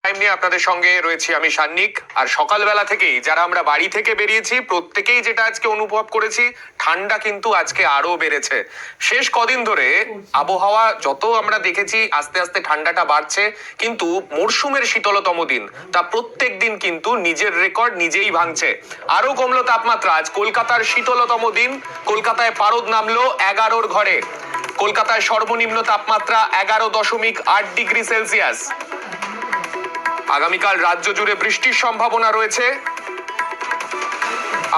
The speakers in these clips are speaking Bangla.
টাইম নিয়ে আপনাদের সঙ্গে রয়েছি আমি সান্নিক। আর সকালবেলা থেকেই যারা আমরা বাড়ি থেকে বেরিয়েছি প্রত্যেকেই যেটা আজকে অনুভব করেছি, ঠান্ডা কিন্তু আজকে আরো বেড়েছে। শেষ কদিন ধরে আবহাওয়া যত আমরা দেখেছি আস্তে আস্তে ঠান্ডাটা বাড়ছে, কিন্তু মরশুমের শীতলতম দিন তা প্রত্যেক দিন কিন্তু নিজের রেকর্ড নিজেই ভাঙছে। আরো কমলো তাপমাত্রা। আজ কলকাতার শীতলতম দিন, কলকাতায় পারদ নামলো 11-র ঘরে। কলকাতায় সর্বনিম্ন তাপমাত্রা 11.8 ডিগ্রি সেলসিয়াস। আগামীকাল রাজ্য জুড়ে বৃষ্টির সম্ভাবনা রয়েছে।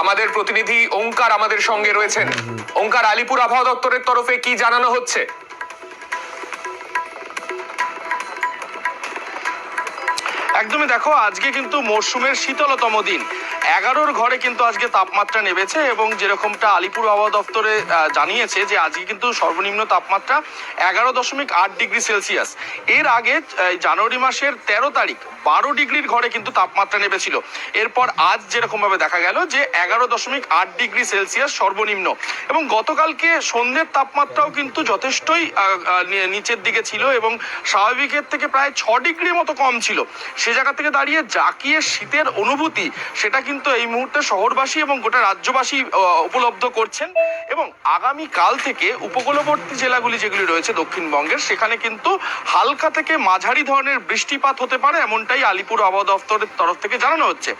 আমাদের প্রতিনিধি ওঙ্কার আমাদের সঙ্গে রয়েছেন। ওঙ্কার, আলিপুর আবহাওয়া দপ্তরের তরফে কি জানানো হচ্ছে? একদমই দেখো, আজকে কিন্তু মরশুমের শীতলতম দিন। 11-র ঘরে কিন্তু আজকে তাপমাত্রা নেমেছে এবং যেরকমটা আলিপুর আবহাওয়া দপ্তরে জানিয়েছে যে আজকে কিন্তু সর্বনিম্ন তাপমাত্রা 11.8 ডিগ্রি সেলসিয়াস। এর আগে জানুয়ারি মাসের 13 তারিখ 12 ডিগ্রির ঘরে কিন্তু তাপমাত্রা নেমেছিল। এরপর আজ যেরকম ভাবে দেখা গেল যে 11.8 ডিগ্রি সেলসিয়াস সর্বনিম্ন। এবং গতকালকে সন্ধ্যের তাপমাত্রাও কিন্তু যথেষ্টই নিচের দিকে ছিল এবং স্বাভাবিকের থেকে প্রায় 6 ডিগ্রির মতো কম ছিল। সে জায়গা থেকে দাঁড়িয়ে জাঁকিয়ে শীতের অনুভূতি সেটা কিন্তু এই মুহূর্তে শহরবাসী এবং গোটা রাজ্যবাসী উপলব্ধ করছেন। এবং আগামী কাল থেকে উপকূলবর্তী জেলাগুলি যেগুলি রয়েছে দক্ষিণবঙ্গের, সেখানে কিন্তু হালকা থেকে মাঝারি ধরনের বৃষ্টিপাত হতে পারে, এমনটাই আলিপুর আবহাওয়া দপ্তরের তরফ থেকে জানানো হচ্ছে।